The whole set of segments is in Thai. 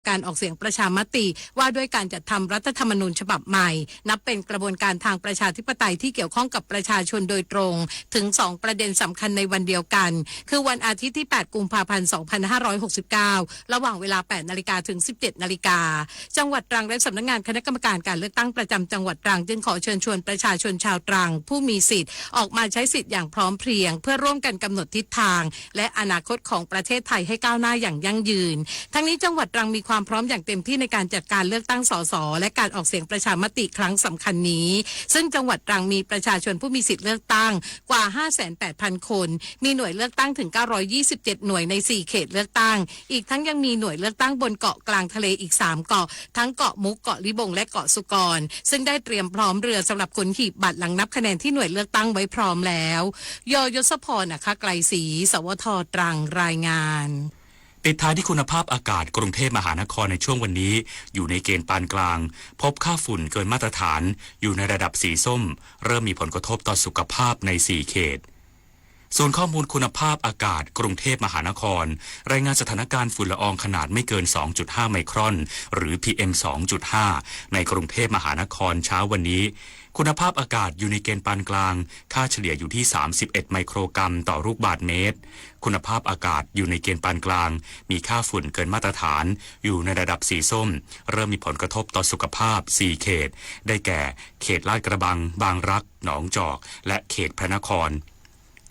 การออกเสียงประชามติว่าด้วยการจัดทำรัฐธรรมนูญฉบับใหม่นับเป็นกระบวนการทางประชาธิปไตยที่เกี่ยวข้องกับประชาชนโดยตรงถึง2ประเด็นสำคัญในวันเดียวกันคือวันอาทิตย์ที่8กุมภาพันธ์2569ระหว่างเวลา 8 นาฬิกาถึง 17 นาฬิกาจังหวัดตรังและสำนักงานคณะกรรมการการเลือกตั้งประจำจังหวัดตรังจึงขอเชิญชวนประชาชนชาวตรังผู้มีสิทธิ์ออกมาใช้สิทธิ์อย่างพร้อมเพรียงเพื่อร่วมกันกำหนดทิศทางและอนาคตของประเทศไทยให้ก้าวหน้าอย่างยั่งยืนทั้งนี้จังหวัดตรังมีความพร้อมอย่างเต็มที่ในการจัดการเลือกตั้งสสและการออกเสียงประชามติครั้งสำคัญนี้ซึ่งจังหวัดตรังมีประชาชนผู้มีสิทธิ์เลือกตั้งกว่า 580,000 คนมีหน่วยเลือกตั้งถึง927หน่วยใน4เขตเลือกตั้งอีกทั้งยังมีหน่วยเลือกตั้งบนเกาะกลางทะเลอีก3เกาะทั้งเกาะมุกเกาะลิบงและเกาะสุกรซึ่งได้เตรียมพร้อมเรือสำหรับขนหีบบัตรหลังนับคะแนนที่หน่วยเลือกตั้งไว้พร้อมแล้วยศพรนะคะไกลศรีสวทตรังรายงานปิดท้ายที่คุณภาพอากาศกรุงเทพมหานครในช่วงวันนี้อยู่ในเกณฑ์ปานกลางพบค่าฝุ่นเกินมาตรฐานอยู่ในระดับสีส้มเริ่มมีผลกระทบต่อสุขภาพใน4เขตศูนย์ข้อมูลคุณภาพอากาศกรุงเทพมหานครรายงานสถานการณ์ฝุ่นละอองขนาดไม่เกิน 2.5 ไมครอนหรือ PM 2.5 ในกรุงเทพมหานครเช้าวันนี้คุณภาพอากาศอยู่ในเกณฑ์ปานกลางค่าเฉลี่ยอยู่ที่31ไมโครกรัมต่อลูกบาศก์เมตรคุณภาพอากาศอยู่ในเกณฑ์ปานกลางมีค่าฝุ่นเกินมาตรฐานอยู่ในระดับสีส้มเริ่มมีผลกระทบต่อสุขภาพ4เขตได้แก่เขตลาดกระบังบางรักหนองจอกและเขตพระนคร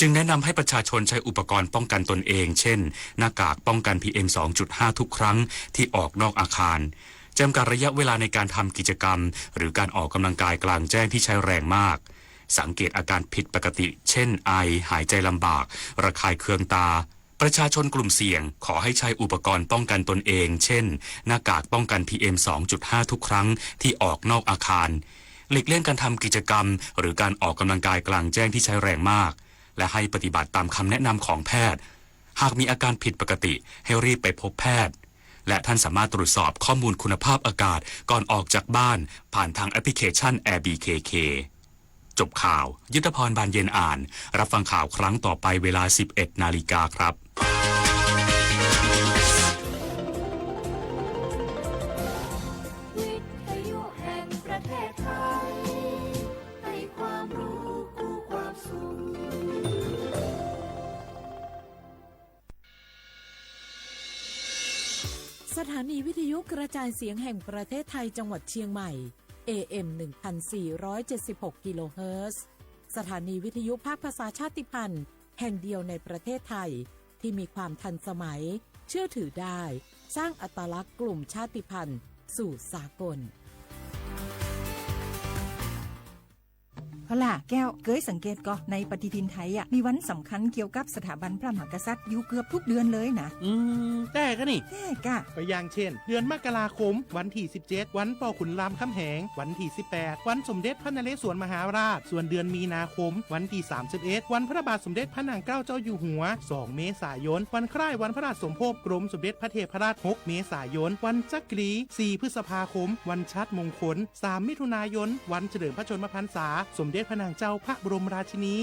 จึงแนะนำให้ประชาชนใช้อุปกรณ์ป้องกันตนเองเช่นหน้ากากป้องกัน PM 2.5 ทุกครั้งที่ออกนอกอาคารจำกัดระยะเวลาในการทำกิจกรรมหรือการออกกำลังกายกลางแจ้งที่ใช้แรงมากสังเกตอาการผิดปกติเช่นไอหายใจลำบากระคายเคืองตาประชาชนกลุ่มเสี่ยงขอให้ใช้อุปกรณ์ป้องกันตนเองเช่นหน้ากากป้องกัน PM 2.5 ทุกครั้งที่ออกนอกอาคารหลีกเลี่ยงการทำกิจกรรมหรือการออกกำลังกายกลางแจ้งที่ใช้แรงมากและให้ปฏิบัติตามคำแนะนำของแพทย์หากมีอาการผิดปกติให้รีบไปพบแพทย์และท่านสามารถตรวจสอบข้อมูลคุณภาพอากาศก่อนออกจากบ้านผ่านทางแอปพลิเคชัน AirBKK จบข่าวยุทธพรบานเย็นอ่านรับฟังข่าวครั้งต่อไปเวลา 11 นาฬิกาครับสถานีวิทยุกระจายเสียงแห่งประเทศไทยจังหวัดเชียงใหม่ AM 1476 กิโลเฮิรตซ์สถานีวิทยุภาคภาษาชาติพันธุ์แห่งเดียวในประเทศไทยที่มีความทันสมัยเชื่อถือได้สร้างอัตลักษณ์กลุ่มชาติพันธุ์สู่สากลพล่ะแก้วเคยสังเกตก็ในปฏิทินไทยมีวันสำคัญเกี่ยวกับสถาบันพระมหากษัตริย์อยู่เกือบทุกเดือนเลยนะแต่ก็นี่แต่กะก็อย่างเช่นเดือนมกราคมวันที่17วันป่อขุนรามคำแหงวันที่18วันสมเด็จพระนเรศวรมหาราชส่วนเดือนมีนาคมวันที่31วันพระบาทสมเด็จพระนางเกล้าเจ้าอยู่หัว2เมษายนวันคล้ายวันพระราชสมภพกรมสมเด็จพระเทพราช6เมษายนวันจักรี4พฤษภาคมวันชัดมงคล3มิถุนายนวันเฉลิมพระชนมพรรษาสมเด็จพระนางเจ้าพระบรมราชินี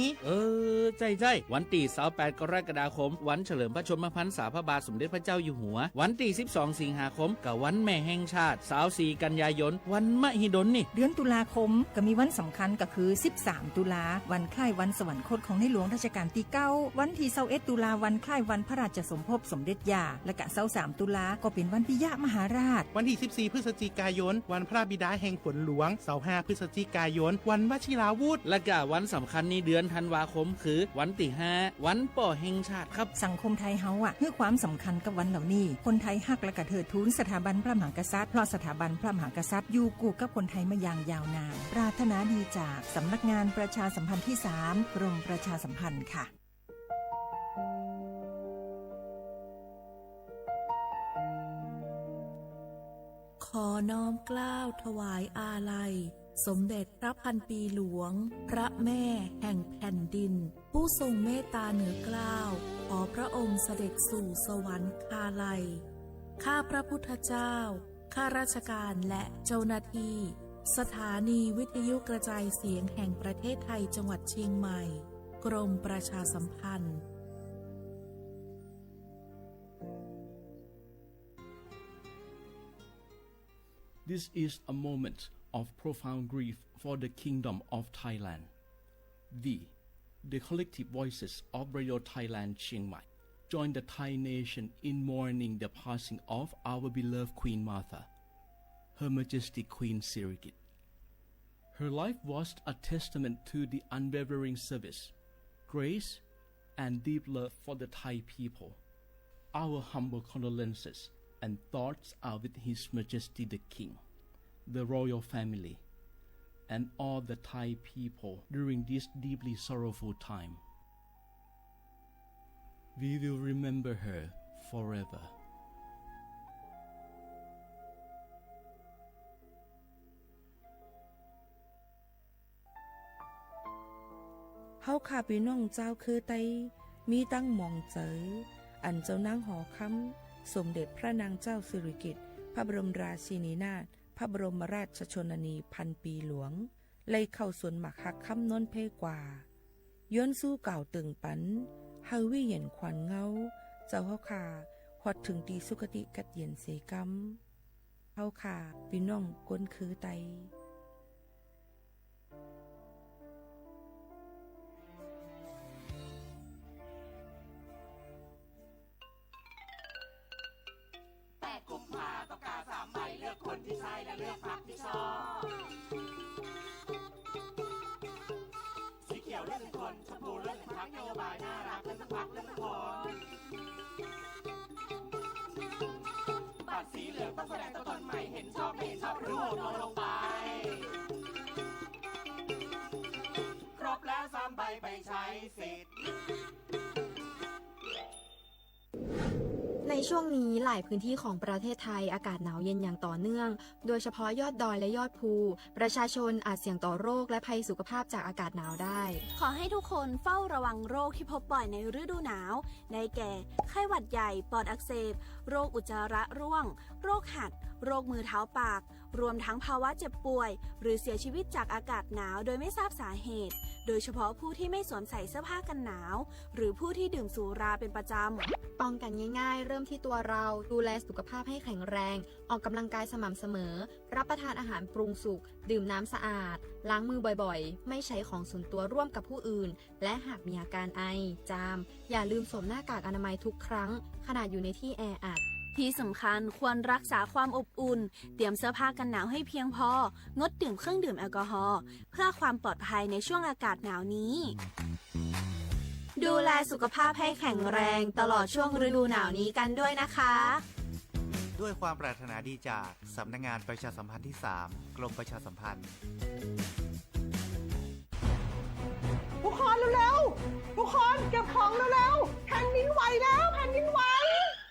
ใจวันที่28กรกฎาคมวันเฉลิมพระชนมพรรษาพระบาทสมเด็จพระเจ้าอยู่หัววันที่12สิงหาคมกับวันแม่แห่งชาติ24กันยายนวันมหิดลนี่เดือนตุลาคมก็มีวันสำคัญก็คือ13ตุลาวันคล้ายวันสวรรคตของในหลวงรัชกาลที่9วันที่21ตุลาวันคล้ายวันพระราชสมภพสมเด็จย่าและก็23ตุลาก็เป็นวันปิยมหาราชวันที่14พฤศจิกายนวันพระบิดาแห่งฝนหลวง25พฤศจิกายนวันวชิราวุธและก็วันสำคัญในเดือนธันวาคมคือวันที่5วันป่อแห่งชาติครับสังคมไทยเฮาให้ความสำคัญกับวันเหล่านี้คนไทยฮักและก็เทิดทูนสถาบันพระมหากษัตริย์เพราะสถาบันพระมหากษัตริย์อยู่คู่กับคนไทยมาอย่างยาวนานปรารถนาดีจากสำนักงานประชาสัมพันธ์ที่3กรมประชาสัมพันธ์ค่ะขอน้อมเกล้าถวายอาลัยสมเด็จพระพันปีหลวงพระแม่แห่งแผ่นดินผู้ทรงเมตตาเหนือเกล้าขอพระองค์เสด็จสู่สวรรคาลัยข้าพระพุทธเจ้าข้าราชการและเจ้าหน้าที่สถานีวิทยุกระจายเสียงแห่งประเทศไทยจังหวัดเชียงใหม่กรมประชาสัมพันธ์ This is a moment of profound grief for the Kingdom of Thailand. The collective voices of Radio Thailand Chiang Mai join the Thai nation in mourning the passing of our beloved Queen Martha, Her Majesty Queen Sirikit. Her life was a testament to the unwavering service, grace, and deep love for the Thai people. Our humble condolences and thoughts are with His Majesty the King, the royal family, and all the Thai people during this deeply sorrowful time. We will remember her forever. เฮาข้าพี่น้องเจ้าคือไตมีตั้งหม่องเจออันเจ้านางหอคำสมเด็จพระนางเจ้าสิริกิติ์พระบรมราชินีนาถพระบรมราชชนนีพันปีหลวงเลยเข้าสวนหมักหักคำน้นเพกว่าย้อนสู้เก่าตึงปันเฮาวิเห็นขวัญเงาเจ้าเฮาข้าฮอดถึงตีสุคติกัดเย็นเสกำเฮาข้าพี่น้องก้นคือไตสีเขียวเลือกถึงคนชมพูเลือกถึงพรรคนโยบายน่ารักเลือกถึงพรรคเลือกถึงคนบัตรสีเหลืองต้องแสดงตัวตนใหม่เห็นชอบไม่เห็นชอบหรือโหวตโนลงไปครบแล้ว3 ใบไปใช้สิทธิ์ ในช่วงนี้หลายพื้นที่ของประเทศไทยอากาศหนาวเย็นอย่างต่อเนื่องโดยเฉพาะยอดดอยและยอดภูประชาชนอาจเสี่ยงต่อโรคและภัยสุขภาพจากอากาศหนาวได้ ขอให้ทุกคนเฝ้าระวังโรคที่พบบ่อยในฤดูหนาวได้แก่ไข้หวัดใหญ่ปอดอักเสบโรคอุจจาระร่วงโรคหัดโรคมือเท้าปากรวมทั้งภาวะเจ็บป่วยหรือเสียชีวิตจากอากาศหนาวโดยไม่ทราบสาเหตุโดยเฉพาะผู้ที่ไม่สวมใส่เสื้อผ้ากันหนาวหรือผู้ที่ดื่มสุราเป็นประจำป้องกันง่ายๆเริ่มที่ตัวเราดูแลสุขภาพให้แข็งแรงออกกำลังกายสม่ำเสมอรับประทานอาหารปรุงสุกดื่มน้ำสะอาดล้างมือบ่อยๆไม่ใช้ของส่วนตัวร่วมกับผู้อื่นและหากมีอาการไอจามอย่าลืมสวมหน้ากากอนามัยทุกครั้งขณะอยู่ในที่แออัดที่สำคัญควรรักษาความอบอุ่นเตรียมเสื้อผ้ากันหนาวให้เพียงพองดดื่มเครื่องดื่มแอลกอฮอล์เพื่อความปลอดภัยในช่วงอากาศหนาวนี้ดูแลสุขภาพให้แข็งแรงตลอดช่วงฤดูหนาวนี้กันด้วยนะคะด้วยความปรารถนาดีจากสำนักงานประชาสัมพันธ์ที่ 3 กรมประชาสัมพันธ์ทุกคนเร็วๆทุกคนเก็บของเร็วๆแผ่นดินไหวแล้วแผ่นดินไหว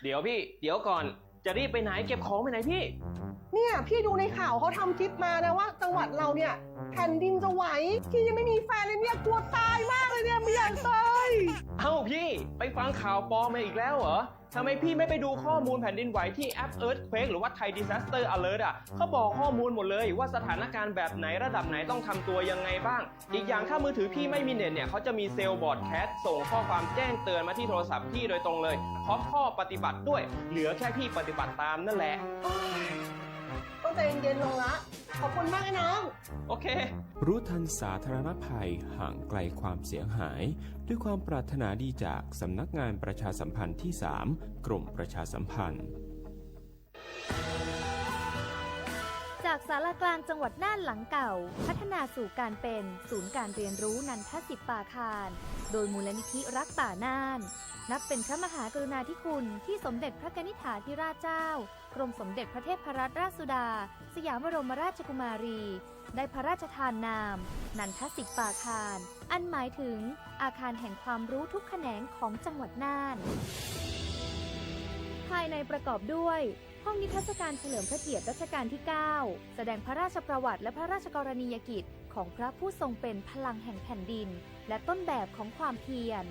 เดี๋ยวพี่เดี๋ยวก่อนจะรีบไปไหนเก็บของไปไหนพี่เนี่ยพี่ดูในข่าวเขาทำคลิปมานะว่าจังหวัดเราเนี่ยแผ่นดินจะไหวพี่ยังไม่มีแฟนเลยเนี่ยกลัวตายมากเลยเนี่ยไม่อยากตายเอ้าพี่ไปฟังข่าวปลอมมาอีกแล้วเหรอทำไมพี่ไม่ไปดูข้อมูลแผ่นดินไหวที่แอป Earthquake หรือว่า Thai Disaster Alert อ่ะเขาบอกข้อมูลหมดเลยว่าสถานการณ์แบบไหนระดับไหนต้องทำตัวยังไงบ้างอีกอย่างถ้ามือถือพี่ไม่มีเน็ตเนี่ยเขาจะมีเซลล์บอร์ดแคสส่งข้อความแจ้งเตือนมาที่โทรศัพท์พี่โดยตรงเลยพร้อมข้อปฏิบัติด้วยเหลือแค่พี่ปฏิบัติตามนั่นแหละต้องใจเย็นๆลงละขอบคุณมากนะน้องโอเครู้ทันสาธารณภัยห่างไกลความเสียหายด้วยความปรารถนาดีจากสำนักงานประชาสัมพันธ์ที่ 3 กรมประชาสัมพันธ์จากศาลากลางจังหวัดน่านหลังเก่าพัฒนาสู่การเป็นศูนย์การเรียนรู้นันทศิษย์ป่าคารโดยมูลนิธิรักป่าน่านนับเป็นพระมหากรุณาธิคุณที่สมเด็จพระกนิษฐาธิราชเจ้ากรมสมเด็จพระเทพรัตนราชสุดาสยามบรมราชกุมารีได้พระราชทานนามนันทศิษย์ป่าคารอันหมายถึงอาคารแห่งความรู้ทุกแขนงของจังหวัดน่านภายในประกอบด้วยห้องนิทรรศการเฉลิมพระเกียรติรัชกาลที่ 9 แสดงพระราชประวัติและพระราชกรณียกิจของพระผู้ทรงเป็นพลังแห่งแผ่นดินและต้นแบบของความเพียร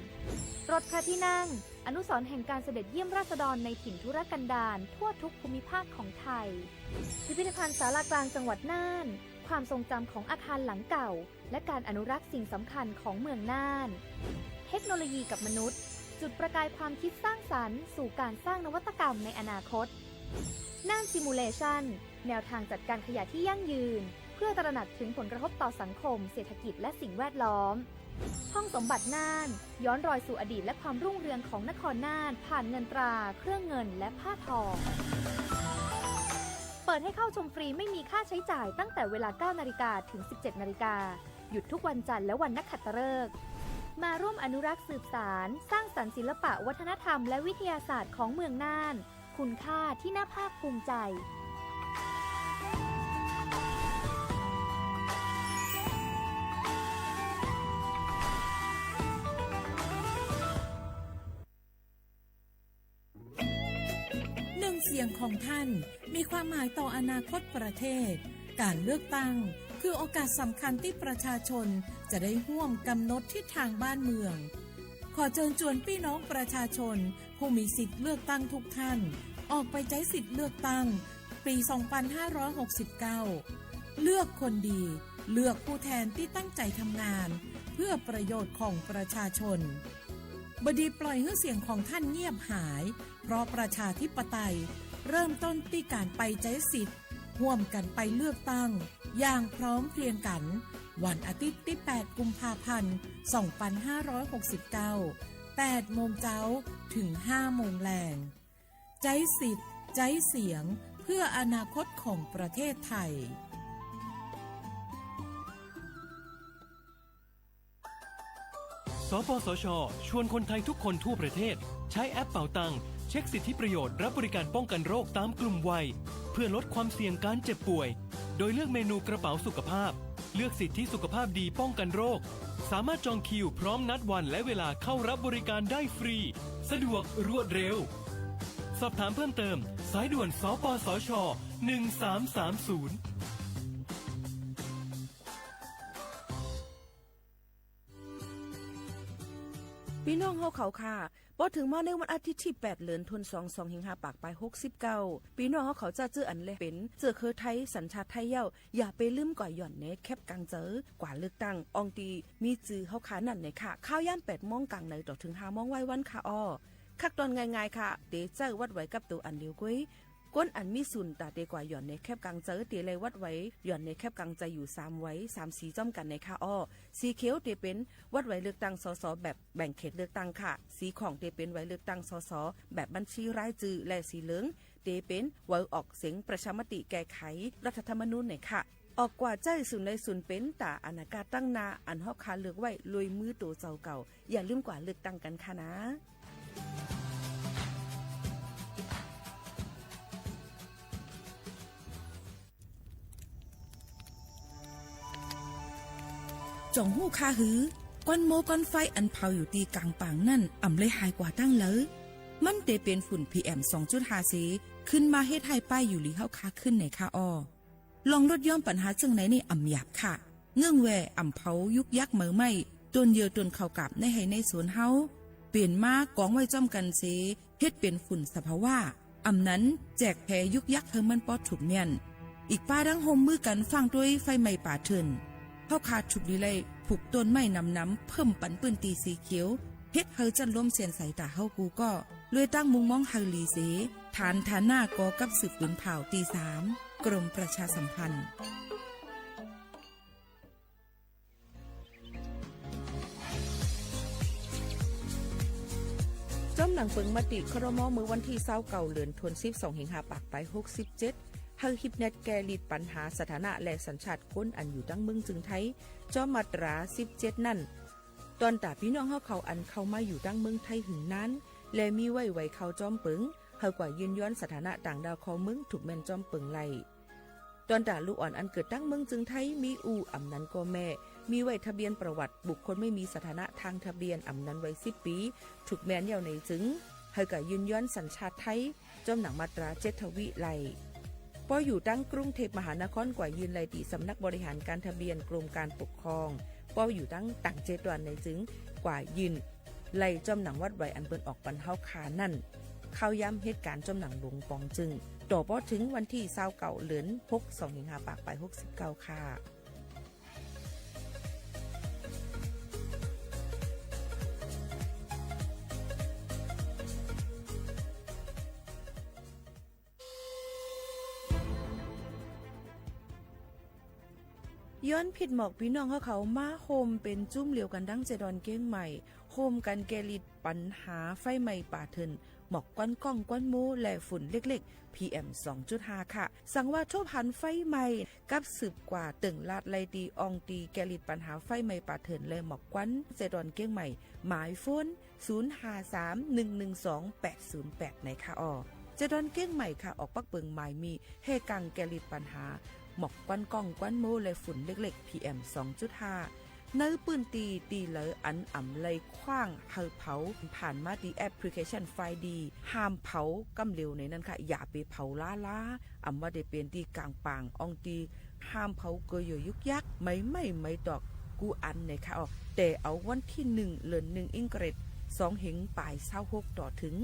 รถพระที่นั่งอนุสรณ์แห่งการเสด็จเยี่ยมราษฎรในถิ่นทุรกันดารทั่วทุกภูมิภาคของไทยพิพิธภัณฑ์ศาลากลางจังหวัดน่านความทรงจำของอาคารหลังเก่าและการอนุรักษ์สิ่งสำคัญของเมืองน่านเทคโนโลยีกับมนุษย์จุดประกายความคิดสร้างสรรค์สู่การสร้างนวัตกรรมในอนาคต น่านซิมูเลชันแนวทางจัดการขยะที่ยั่งยืนเพื่อตระหนักถึงผลกระทบต่อสังคมเศรษฐกิจและสิ่งแวดล้อมห้องสมบัติน่านย้อนรอยสู่อดีตและความรุ่งเรืองของนครน่านผ่านเงินตราเครื่องเงินและผ้าทองเปิดให้เข้าชมฟรีไม่มีค่าใช้จ่ายตั้งแต่เวลา 9 นาฬิกาถึง 17 นาฬิกาหยุดทุกวันจันทร์และวันนักขัตฤกษ์มาร่วมอนุรักษ์สืบสานสร้างสรรค์ศิลปะวัฒนธรรมและวิทยาศาสตร์ของเมืองน่านคุณค่าที่น่าภาคภูมิใจหนึ่งเสียงของท่านมีความหมายต่ออนาคตประเทศการเลือกตั้งคือโอกาสสำคัญที่ประชาชนจะได้ร่วมกำหนดทิศทางบ้านเมืองขอเชิญชวนพี่น้องประชาชนผู้มีสิทธิ์เลือกตั้งทุกท่านออกไปใช้สิทธิ์เลือกตั้งปี 2569 เลือกคนดีเลือกผู้แทนที่ตั้งใจทำงานเพื่อประโยชน์ของประชาชนบดีปล่อยให้เสียงของท่านเงียบหายเพราะประชาธิปไตยเริ่มต้นที่การไปใช้สิทธิ์ร่วมกันไปเลือกตั้งอย่างพร้อมเพรียงกันวันอาทิตย์ที่ 8 กุมภาพันธ์ 2569 8 โมงเช้าถึง 5 โมงแลงใช้สิทธิ์ใช้เสียงเพื่ออนาคตของประเทศไทยสปสช.ชวนคนไทยทุกคนทั่วประเทศใช้แอปเป๋าตังเช็คสิทธิประโยชน์รับบริการป้องกันโรคตามกลุ่มวัยเพื่อลดความเสี่ยงการเจ็บป่วยโดยเลือกเมนูกระเป๋าสุขภาพเลือกสิทธิสุขภาพดีป้องกันโรคสามารถจองคิวพร้อมนัดวันและเวลาเข้ารับบริการได้ฟรีสะดวกรวดเร็วสอบถามเพิ่มเติมสายด่วนสปสช1330พี่น้องเฮาเขาค่ะพอถึงมาในวันอาทิตย์ที่8เดือนธันวาคม25ปากปลาย69พี่น้องเฮาเขาจะเจออันเลยเป็นเจอคือไทยสัญชาติไทยเย้าอย่าไปลืมก่อยหย่อนเนแคบกลางเจอกว่าเลือกตั้งอองตีมีจื้อเฮาขานั่นไหนค่ะข้าวย่าม8 โมงกลางในต่อถึง 5 โมงไว้วันค่ะอ้อคักตอนง่ายๆค่ะเตเจ้าวัดไว้กับตัวอันเดียวกุ้ยก้นอันมีสุนตาเตกว่าหย่อนในแคบกลางเจอเตเลยวัดไว้หย่อนในแคบกลางใจอยู่3ไว้3สีจ้อมกันในค่ะอ้อสีเขียวเตเป็นวัดไว้เลือกตั้งสสแบบแบ่งเขตเลือกตั้งค่ะสีของเตเป็นไว้เลือกตั้งสสแบบบัญชีรายชื่อและสีเหลืองเตเป็นไว้ออกเสียงประชามติแก้ไขรัฐธรรมนูญในค่ะออกกว่าใจสุนในสุนเป็นตาอนาคตตั้งนาอันฮอกคาเลือกไว้ลุยมือตัวเจ้าเก่าอย่าลืมกว่าเลือกตั้งกันค่ะนะจงหู้คาหือก้อนโมก้อนไฟอันเผาอยู่ตีกลางป่างนั่นอ่ำเลยหายกว่าตั้งเลยมันเตเป็นฝุ่น PM 2.5 สีขึ้นมาเฮ็ดให้ป้ายอยู่หลีเฮาคาขึ้นในค่าอ้อลองลดย่อมปัญหาจังไหนในอ่ำหยาบค่ะเงื่องแวอ่ำเผายุกยักเหมือไม่ตนเยอตนเข้ากับในให้ในสวนเฮาเปลี่ยนมากองไว้จ้อมกันเสเฮ็ดเป็นฝุ่นสภาวะอ่ำนั้นแจกแผ่ยุกยักเธอมันปอดถูกเมียนอีกป้าดังโฮมมือกันฟังด้วยไฟไหม้ป่าเถินเฮาคาถูกดีเลยผูกต้นไม้น้ำเพิ่มปันปืนตีสีเขียวเฮ็ดเฮาจันร่วมเสียนใส่ตาเฮากูก็เลยตั้งมุงมองเฮาลีเสฐานฐานหน้ากอกับสืบปืนเผาตี3กรมประชาสัมพันธ์จ้อมหนังเปิงมติครม.มือวันที่29เดือนธันวาคม25ปากไป67เฮาฮิปเน็ตแกลิดปัญหาสถานะและสัญชาติคนอันอยู่ตั้งเมืองจึงไทยจอมมาตรา17นั่นตอนตาพี่น้องเฮาเขาอันเข้ามาอยู่ตั้งเมืองไทยหึงนั้นและมีไว้เข้าจอมเปิงเฮากว่ายืนย้อนสถานะต่างดาวของเมืองถูกแม่นจอมเปิงไล่ตอนตาลูกอ่อนอันเกิดตั้งเมืองจึงไทยมีอู่อำนั้นก็แม่มีไว้ทะเบียนประวัติบุคคลไม่มีสถานะทางทะเบียนอำนั้นไว้10 ปีถูกแม่นยาวในจึงเฮากว่ายืนย้อนสัญชาติไทยจอมหนังมาตรา7ทวิไล่พออยู่ตั้งกรุงเทพมหานครกว่ายืนไล่ที่สำนักบริหารการทะเบียนกรมการปกครองพออยู่ตั้งต่าง7วันในจึงกว่ายืนไล่จอมหนังวัดไว้อันเปิ้นออกปันเฮาคานั่นเข้าย้ำเหตุการณ์จอมหนังหลวงปองจึงต่อพอถึงวันที่29เดือน62ปากไป69ค่ะ ย้อนผิดหมอกพี่น้องเขามาโฮมเป็นจุ้มเหลียวกันดั้งเจดอนเก้งใหม่โฮมกันแกลิดปัญหาไฟไหม้ป่าเทินหมอกก้อนก้องก้อนมูและฝุ่นเล็กๆ PM 2.5 ค่ะสังว่าทั่วพันไฟไหม้กับสืบกว่าตึงลาดไลตีอองตีแกลิดปัญหาไฟไหม้ป่าเทินและหมอกก้อนเจดอนเก้งใหม่หมายโฟน0531128808ในค่ะเจดอนเก้งใหม่ค่ะออกปักเปิงหมายมีเฮกังแกลิดปัญหาหมอกก้อนก้องก้อนมูและฝุ่นเล็กๆ PM 2.5 เนื้อปืนตีเหลออันอ่ำเลยคว้างเฮาเผาผ่านมาดีแอปพลิเคชันไฟดีห้ามเผากำเร็วในนั้นค่ะอย่าไปเผาล้าอ่ำว่าได้เป็นตีกลางปางอองตีห้ามเผาเกยยุกยักไม่ดอกกูอันในค่ะแต่เอาวันที่1เดือน1อิงเกรด2เหงปลาย26ต่อถึง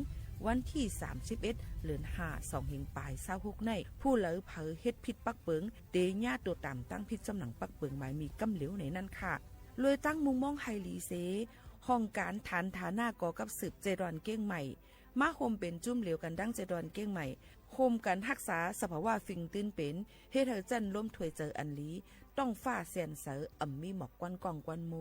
วันที่31เดือน5 2เหงปลาย26ในผู้เหลอเผาเฮ็ดผิดปักเปิงเตญาตัวต่ำตั้งผิดจำหนังปักเปิงหมายมีกำเหลวในนั้นค่ะเลยตั้งมุมมองไฮลีเซห้องการฐานฐานาก่อกับสืบเจดอนเก้งใหม่มาโฮมเป็นจุ่มเหลวกันดั้งเจดอนเก้งใหม่โฮมกันรักษาสภาวะฟิงตื้นเป็นเฮ็ดให้จันล้มถวยเจออันลีต้องฟ้าแสนเสออ่ำมีหมอกกวนกองกวนโม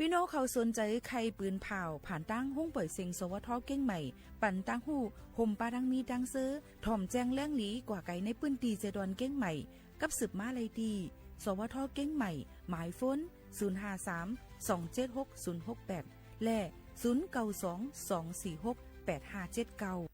พี่น้องเขาสนใจใครปืนเผาผ่านตั้งห้องเปิดเซ็งสวทเก้งใหม่ปั่นตั้งหูห่มปลาดังมีดังเซอถ่อมแจ้งแล้งหลีกว่าไก่ในปืนตีเจดอนเก้งใหม่กับสืบมาเลยดีสวทเก้งใหม่หมายฟ้น053-276-068และ0922468579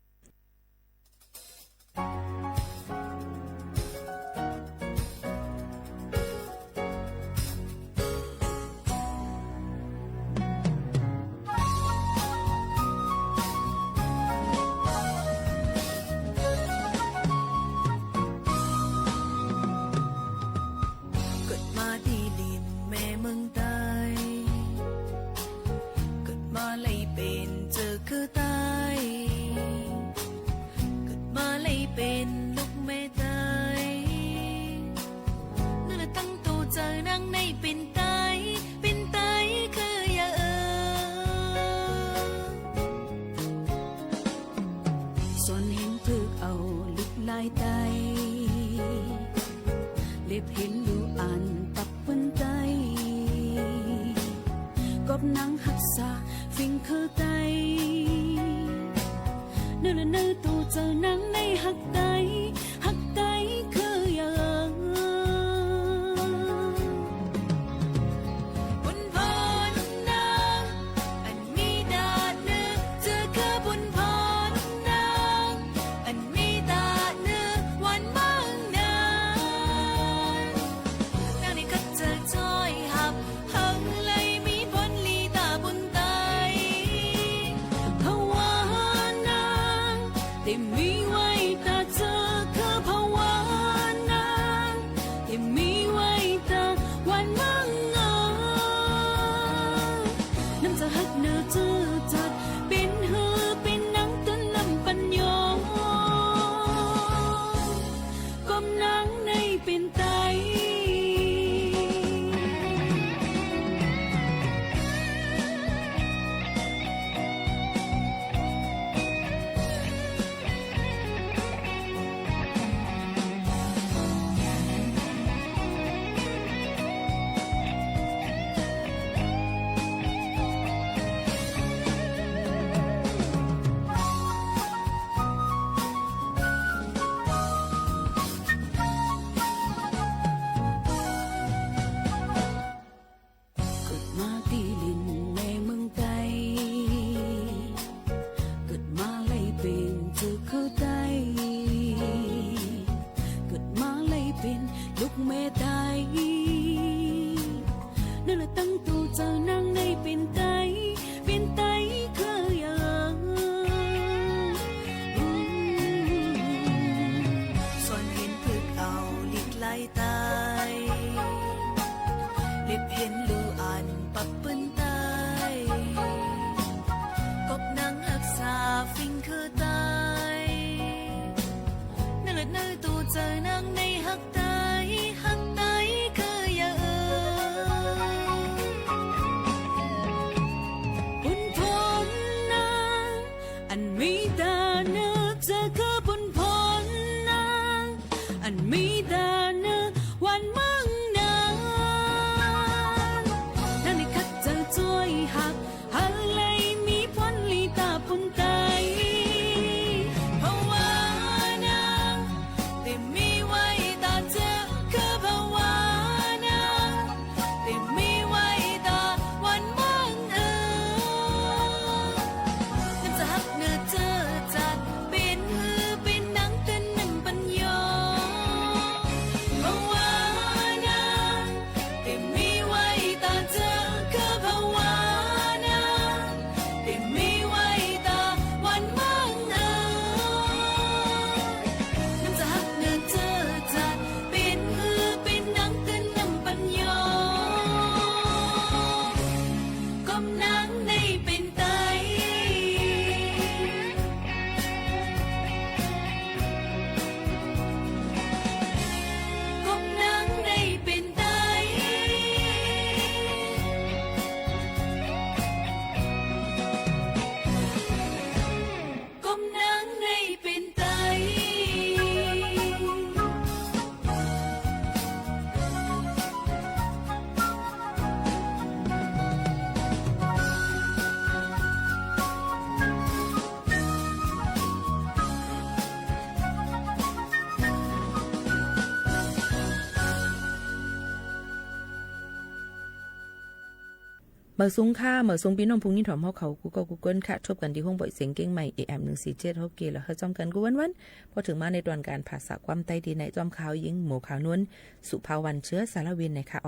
เมื่อสูงค่าเมื่อสูงพี่น้องพุงยินถอมเฮาเขากูก็กูเกิลค่ะทบกันที่ห้องบ่อยเสียงเก่งใหม่ AM 147เฮาเกแล้วเฮาจอมกันกูวันๆพอถึงมาในตอนการภาษาความใต้ดีในจอมข่าวยิงหมู่ขาวนวลสุภาวันเชื้อสารวินในค่ะ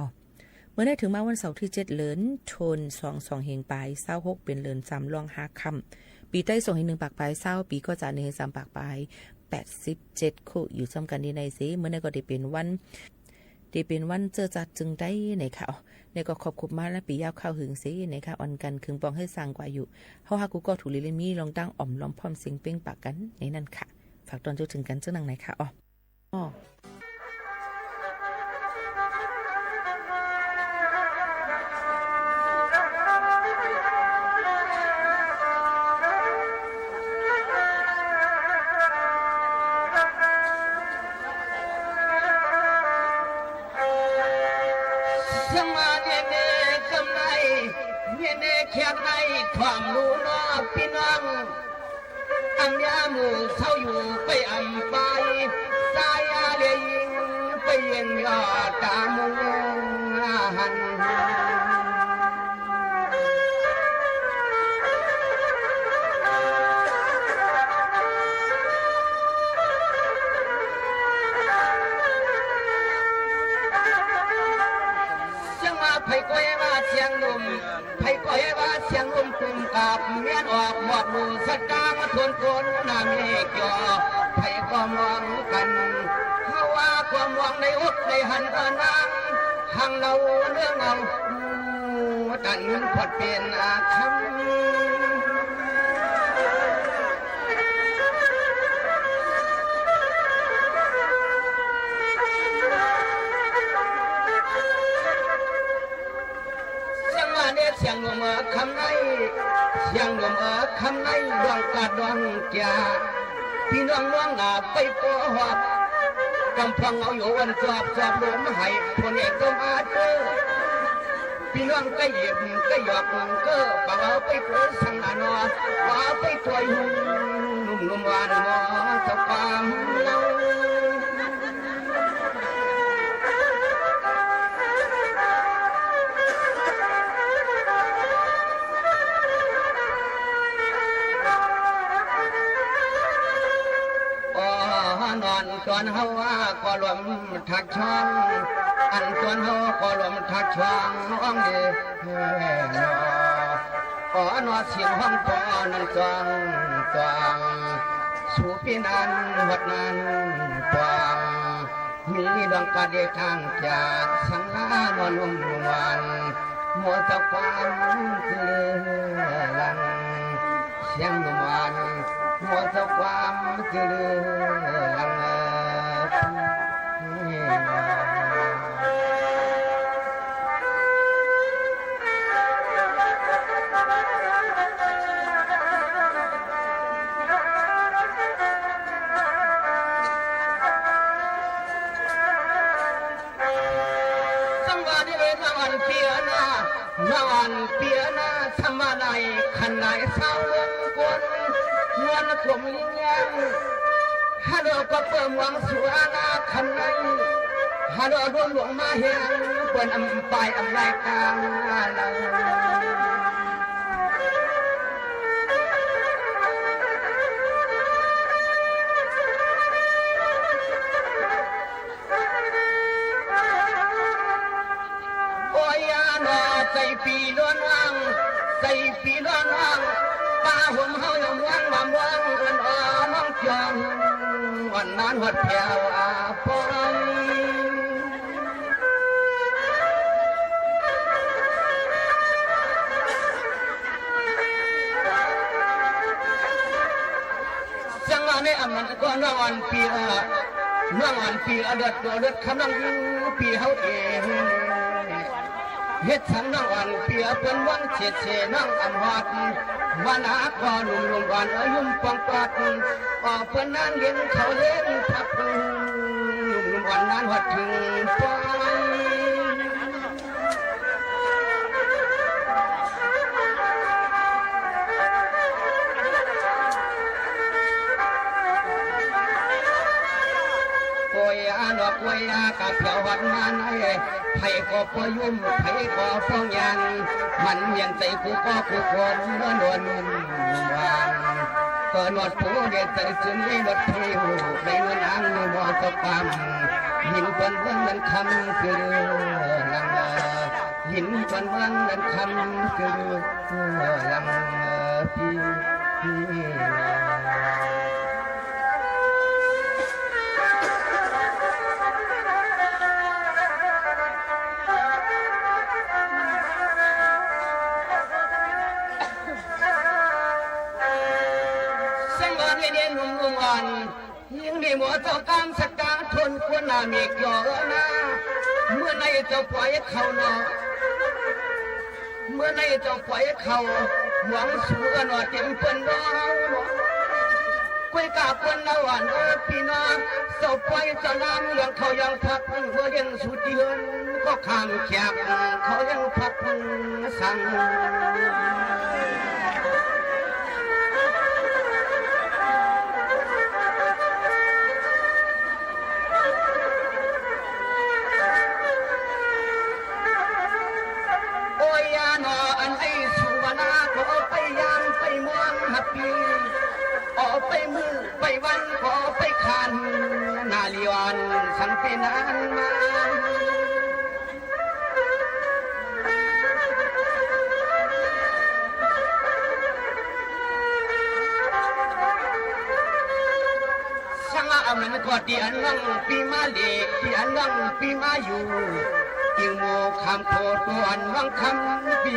เมื่อได้ถึงมาวันเสาร์ที่7เดือนธันวาคม22เฮงปลาย26เป็นเดือน3ลอง5ค่ำปีใต้2เฮง1ปากปลาย20ปีก็จะ1เฮง3ปากปลาย87คู่อยู่จอมกันดีในสิเมื่อได้ก็ได้เป็นวันเจอจัดจึงได้ในค่ะในก็ขอบคุณมาและปียาวข้าวหึงสิในค่ะอ่อนกันคึงปองให้สร้างกว่าอยู่เฮาหากูก็ถูลิลิมีลองตั้งอ่อมล้อมพร้อมเสียงเป้งปากกันในนั่นค่ะฝากตอนจนถึงกันเจ้านังไหนค่ะแค่ในความรู้นอพี่น้องอันยามือเศร้าอยู่ไปอำไปสายอาเลียยิงไปเย็นยอดตามุงหันไผ่ก้อยว่าเสียงลมไผ่ก้อยว่าเสียงลมกลุ่มกับเมียนออกหมดหมู่สักกามาทวนคนน้ำเมฆยอไผ่ก็มองกันเขาว่าความมองในอกในหันนางหังเราเรื่องเอาตันเงินพอดเป็นอาคำเสียงลมคำในเสียงลมคำในดวงกาดวงแก่พี่น้องน้องไปปอหอบกำพังเอาอยู่วันสอบลมให้คนเอกต้องอาเจอพี่น้องก็หยิบก็หยอกก็ปังเอาไปปวดสังนานว่าไปตัวหุ่นนุ่มหวานหมอสะปามเล่านอนตอนเฮาว่าก็ลมทักช่องอันตอนเฮาก็ลมทักช่องน้องเด้นอเสียงห้องปอนั่นจองสู่พี่นั้นวัดนั้นจองมีดวงกาเดทางจากสังลานอนนุ่มวันมัวตะความเกลือลังเสียงนุ่มวันมัวตะความเกลือลังนอนเปียนาสมาไนขันไหนเศร้าลงกวนนวลกลมลิ้นยังฮัลโหลก็เปิดวังสุอาณาขันไหนฮัลโหลรวมหลวงมาเฮียงเปิดอำไปอำไรกลางเราใส่ปีล้วนว่างใส่ปีล้วนว่างป้าห่มเฮาอย่างว่างว่างว่างเอินน้องจองวันนั้นวัดแถวพงจังหวะนี้อำนั้นก็น้องอ่อนปีเดือดคำนั่งยิงปีเฮาเองเฮ็ดสังนั่งอ่อนเปียเป็นวังเฉียดเฉนั่งอำหอดวันหาคอลุ่มอ่อนยุ่มปองปอดออกเพื่อนนั่นเลี้ยงเขาเลี้ยงพักลุ่มอ่อนนั้นหัดถึงปอยโอ้ย ดอกไว้กับเพียววัดมาในไผ่ก็พอยุ่มไผ่ก็ฟ้องยันมันยังใจกูก็กูคนนวลวางก็นวดผู้เด็ดใจจึงได้นวดผิวในเนื้อนางในมอสความหินคนเมืองนั้นคำคือลังหินคนเมืองนั้นคำคือลังพี่ ยังมีหมอเจ้ากามสกาทนควรนามีเกี่ยวนะเมื่อในเจ้าปล่อยเขาเนาะเมื่อในเจ้าปล่อยเขาหวังสู้กันว่าเต็มเปิ้นดอกคุยกับคนละวันพี่น้องเจ้าปล่อยเจ้าน้ำยังเขายังพักหัวยังสุดเดือนก็ข้ามแขกเขายังพักสั่งออกไปมือไปวันขอไปคันนาลีวันสังเป็นนานมาสังอามันก็ที่อันนั่งปีมาเล็กที่อันนั่งปีมาอยู่อิงโมคำโคตัวอันนั่งคำปี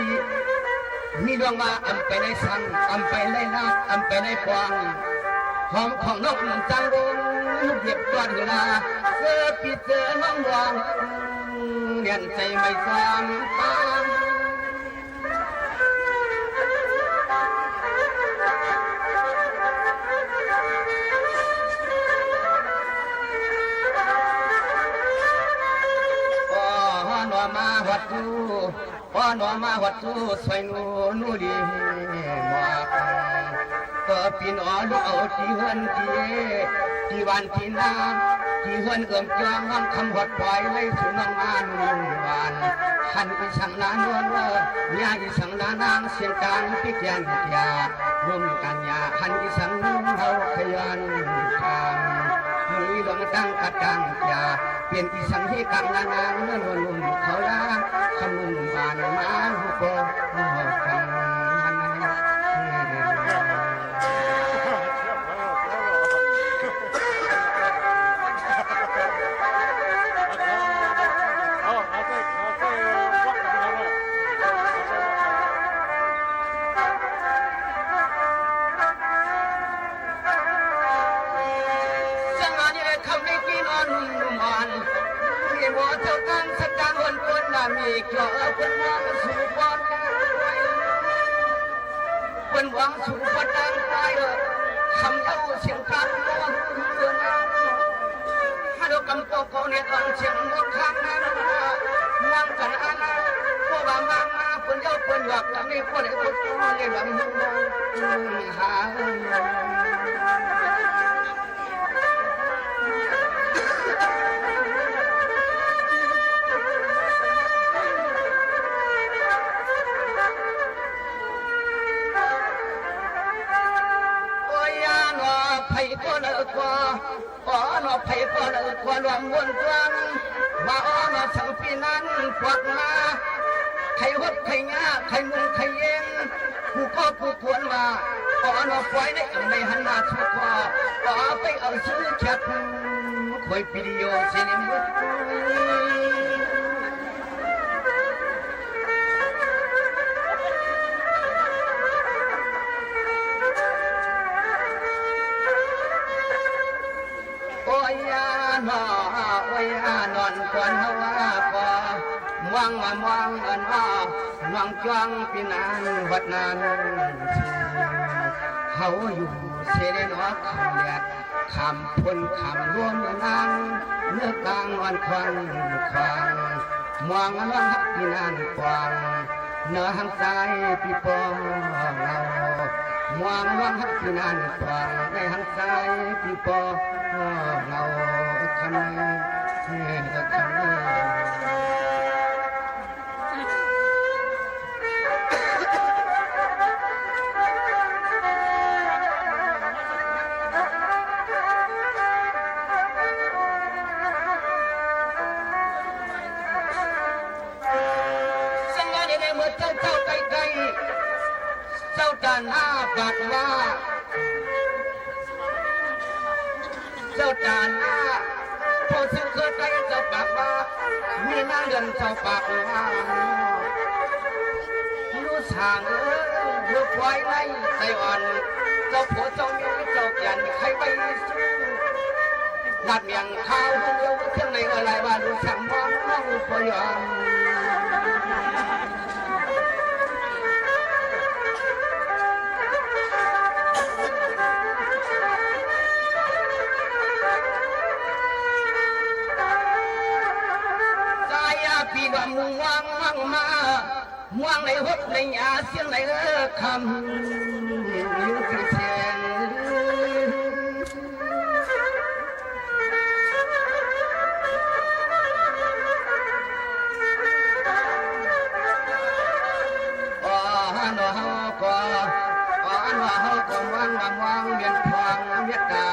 มีดวงว่าอำไปในสังอำไปในนาอำไปในกวางหอมของนกจังวงลูกเหยียบตัวเวลาเสื้อปีเสื้อน้องวางเรียนใจไม่ซ้ำตามมาวัดตูพ่อหนอมาวัดตูสวยนูดีมาก็ปีนอดูเอาที่เฮือนที่วันที่นาที่เฮือนเอื้อมจางคำวัดปล่อยไว้สู่น้องงานวันหันอีสังนานวนยาอีสังนานางเสียงการพิจารณารวมกันยาหันอีสังเขาขยันทำมีดวงตั้งกระดังยาเปลี่ยนอีสังให้กังนานางเมื่อนวลนุ่มเขาละคำนุ่มบานมาหุบกันมีเกี่ยวเป็นหวังสู่บอลเป็นหวังสู่บอลดังไปคำเล่าเสียงการมองเดือนฮัลโหลกำปอกเนี่ยตอนเสียงนกข้างนั้นมองกันอันพวกบ้ามาคนเย้าคนหยอกกันนี่คนไหนคนตัวเนี่ยหลังมองหาก็เลิกว่าอ๋อนอไผ่ก็เลิกว่าหลวงวนกลางมาอ๋อนอสังปีนั้นกวักมาไข่วัดไข่งาไข่มุงไข่เย็นผู้ก็ผู้ควรว่าอ๋อนอปล่อยในอันในหันมาทุกข้ออ๋อไปเอาซื้อแคบคอยปิดิโอเซนิมุนอนก่อนเฮาว่าพอมองมามองอันว่ามองจ้องปีนานวัดนานเฮาอยู่เสด็จนอกคำเลียดคำพ้นคำรวมนางเนื้อกลางวันควันควางมองอันว่าฮักปีนานกวางเนื้อหางซ้ายปีปองเรามองอันว่าฮักปีนานกวางในหางซ้ายปีปองเรา คำในคำในสังวาในเมื่อเจ้าไกลๆเจ้าจานหน้าปากว่าเจ้าจานหน้าพอถึงเกิดใจเจ้าปากว่ามีหน้าเดือนเจ้าปากว่ารู้สางลูกไว้ในใจอ่อนเจ้าผัวเจ้าเมียเจ้าเปลี่ยนใครไปสู้นัดเมียงข้าวเดียวเที่ยงในอะไรบ้านรู้สั่งมองพยอง พี่ว่ามุ่งวางมั่งมาม่วงในหดในยาเสียงในคำอยู่ที่เสียงอ๋อหนอก็อ๋อหนอก็วางเมียนพวงเมียตา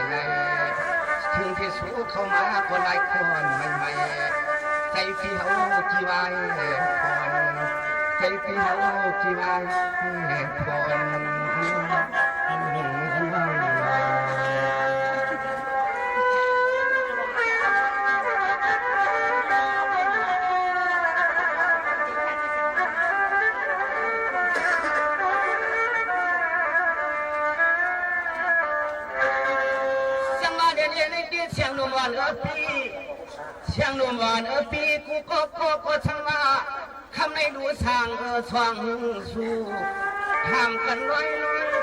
ใหญ่ถึงที่สู้เข้ามาก็ไล่คนใหม่ใจพี่เฮาจีวายพรใจพี่เฮาจีวายพรสังมาเด่นในที่เสียงนวลพี่เสียงนวลหวานปีกูก็ช่างว่าคำในดูสร้างสว่างสู้ทำกันน้อย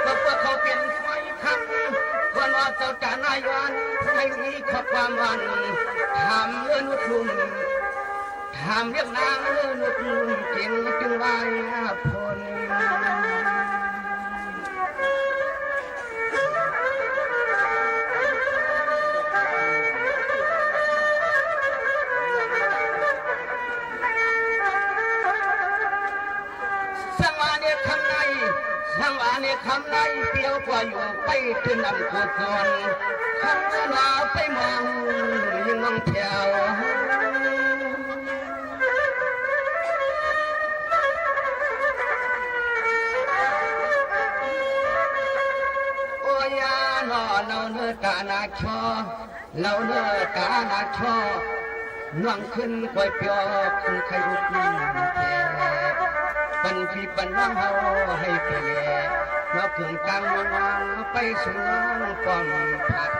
ก็เพื่อเขาเป็นไฟคำคนว่าเจ้าจานายวันให้มีข้อความวันทำเลื่อนนุทุ่มทำเรียกนางเลื่อนนุทุ่มเก่งจึงวายพลสังวาเนี่ยคำในเปรียวกว่าอยู่ไปคือนำตัวก่อนคำว่าไปมองยิ่งมองแถวโอ้ยาหนอเราเนื้อกานาชอเราเนื้อกานาชอน่วงขึ้นกวยเปียวขึ้นใครอุกแท้ปันพี่ปันน้ำเฮาให้เพียเราเพิ่งกางวางไปสู่น้องป้อมผัด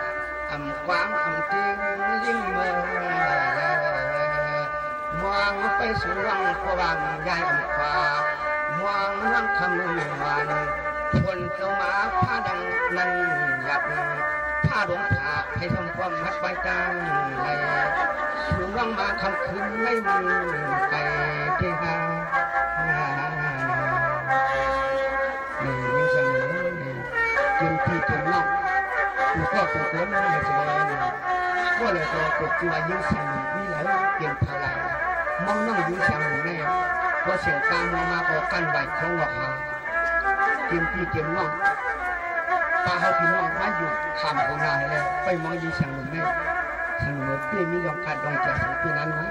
อำกวางอำจริงยิ่งเมื่อมองไปสู่น้องพวางยายอำฟ้ามองน้องคำนึงวันคนเจ้ามาผ้าดังนั้นหยับผ้าดงผ้าให้ทำความหัดใบจางเลยสู่น้องมาคำคืนไม่มีไปที่หาจึงพี่ถึงนอกกูก็ถูกล้มในแสดงก็เลยตัวกดจีวายิ่งสั่งนี่แล้วเปลี่ยนพลังมองนั่งยิ่งสั่งแน่พอเสียงตามมาก็กันใบของหลอกหาจึงพี่ถึงนอกตาเขาพี่น้องมาอยู่ทำของนายแล้วไปมองยิ่งสั่งแน่สั่งหมดพี่มียอมขาดดองแก่สิ่งที่นั้นนะ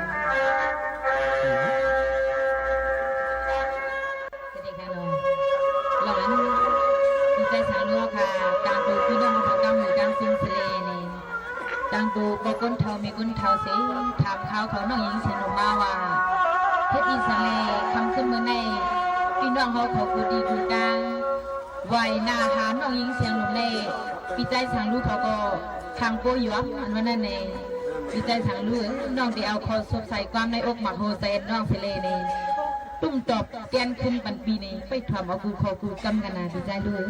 หลานดีใจสาวนัวค่ะกางตูพี่น้องเขากางหูกางซิงเสลนี่กางตูปก้นเทามีก้นเทาเสียถามเขาเขาน้องหญิงเสนอมาว่าเพชรอีสานเลยคำขึ้นเมื่อในพี่น้องเขากูดีกูกางไหวนาหาน้องหญิงเสียงหนุ่มเล่พี่ใจสาวลูกเขาก็ทางโปยมอันวันนั้นเองพี่ใจสาวลูกน้องที่เอาคอสบใส่ความในอกหมักโฮเซนน้องเสลนี่ตุ้มตอบแกนขึ้นปันปีนี้ไปทำเอากูขอกูกำกันนะดีใจด้วย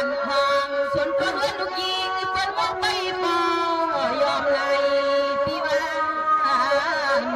านทางส่วนตัวเงินลูกยิงเปิดมองไปเฝ้ายอมไหลพี่ว่าน้องเ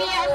เ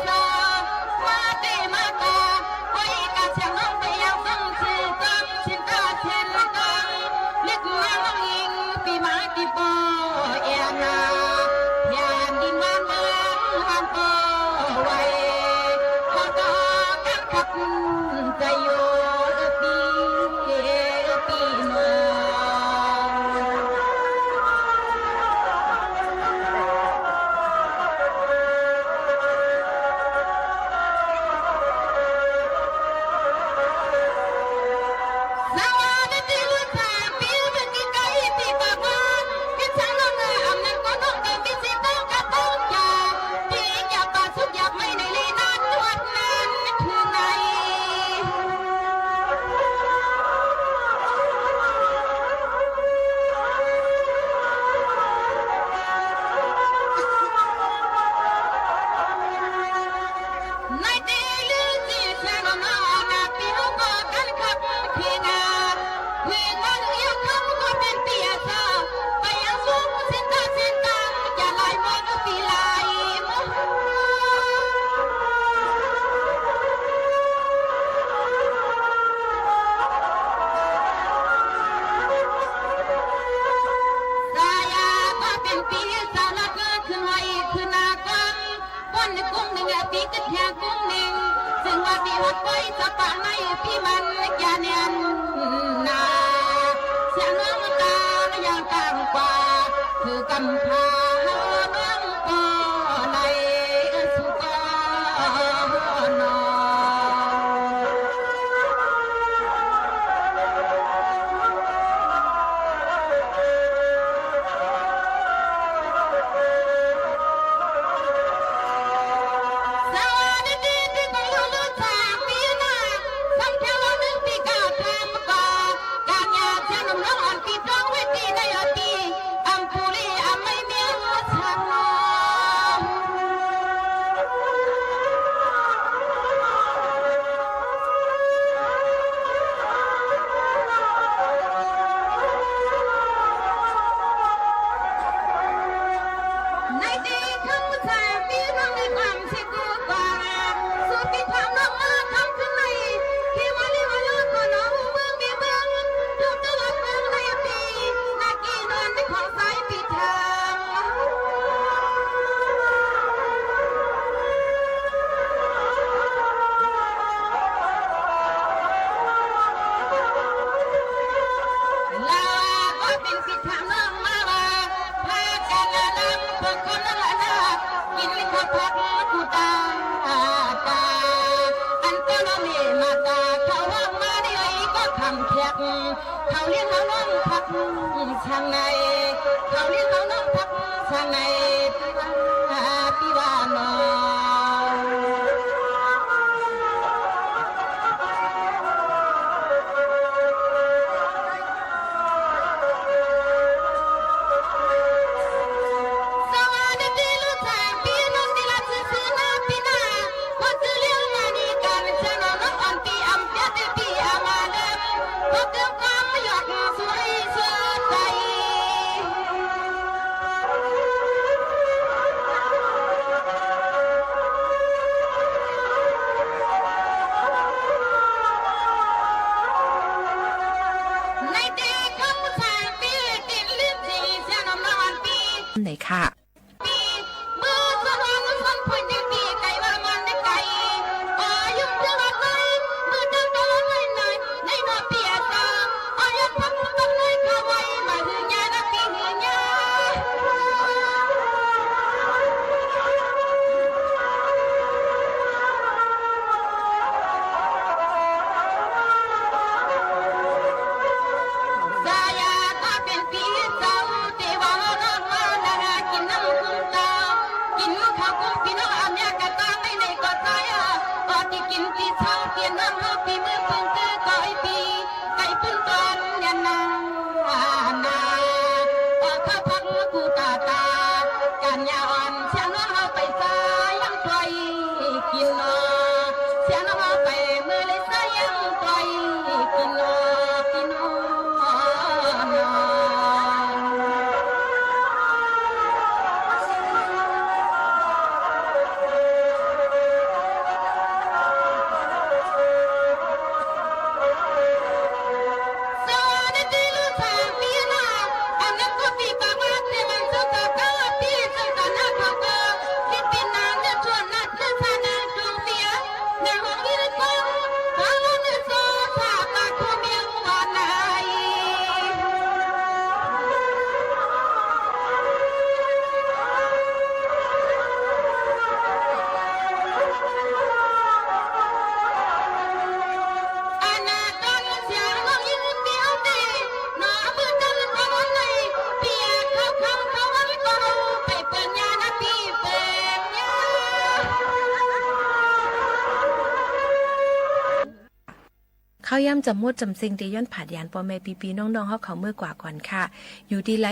ข้าวย่ำจำมดจำซิงเตย้อนผ่านยานปอแม่ปีน้องๆเขาเมื่อกว่าก่อนค่ะอยู่ดีไล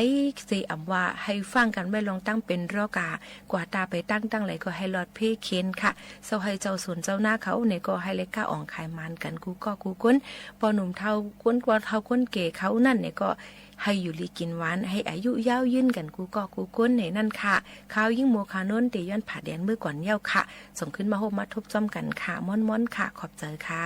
เซอ่ำว่าให้ฟังกันไว้ลองตั้งเป็นรอกากว่าตาไปตั้งไหลก็ให้รอดเพ่เค้นค่ะเซาให้เจ้าสวนเจ้าหน้าเขาในก็ให้เล็กก้าอ่องขายมันกันกูก้นปอหนุ่มเท่าก้นกว่าเท่าก้นเก๋เขานั่นเนี่ยก็ให้อยู่ลีกินหวานให้อายุยาวยืนกันกูก้นในนั่นค่ะข้าวยิ่งโมคาโน้นเตย้อนผ่าแดนเมื่อก่อนเย้าค่ะส่งขึ้นมาโฮมมาทุบจ้อมกันค่ะม่อนๆค่ะขอบใจค่ะ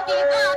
People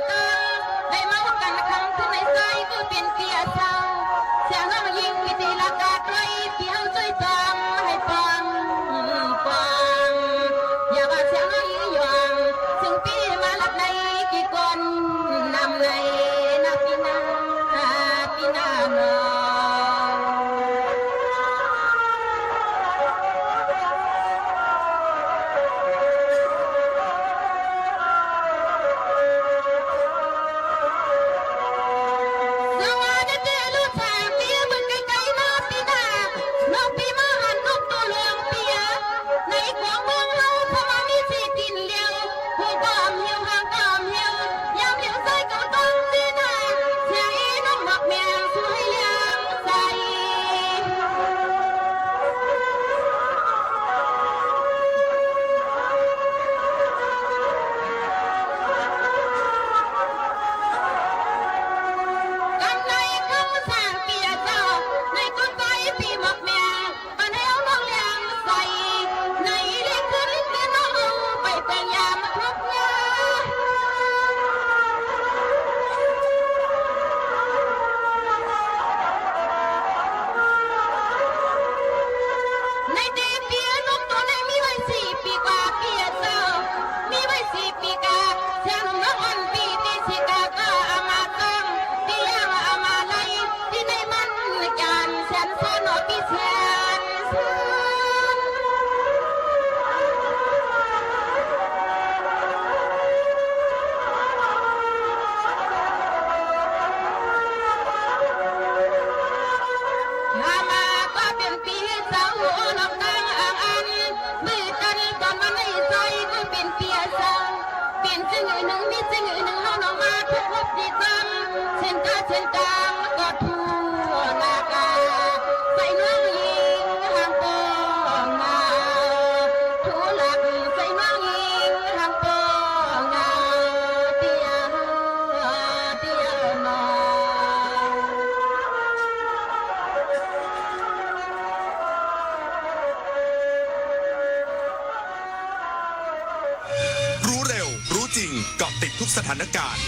จริงเกาะติดทุกสถานการณ์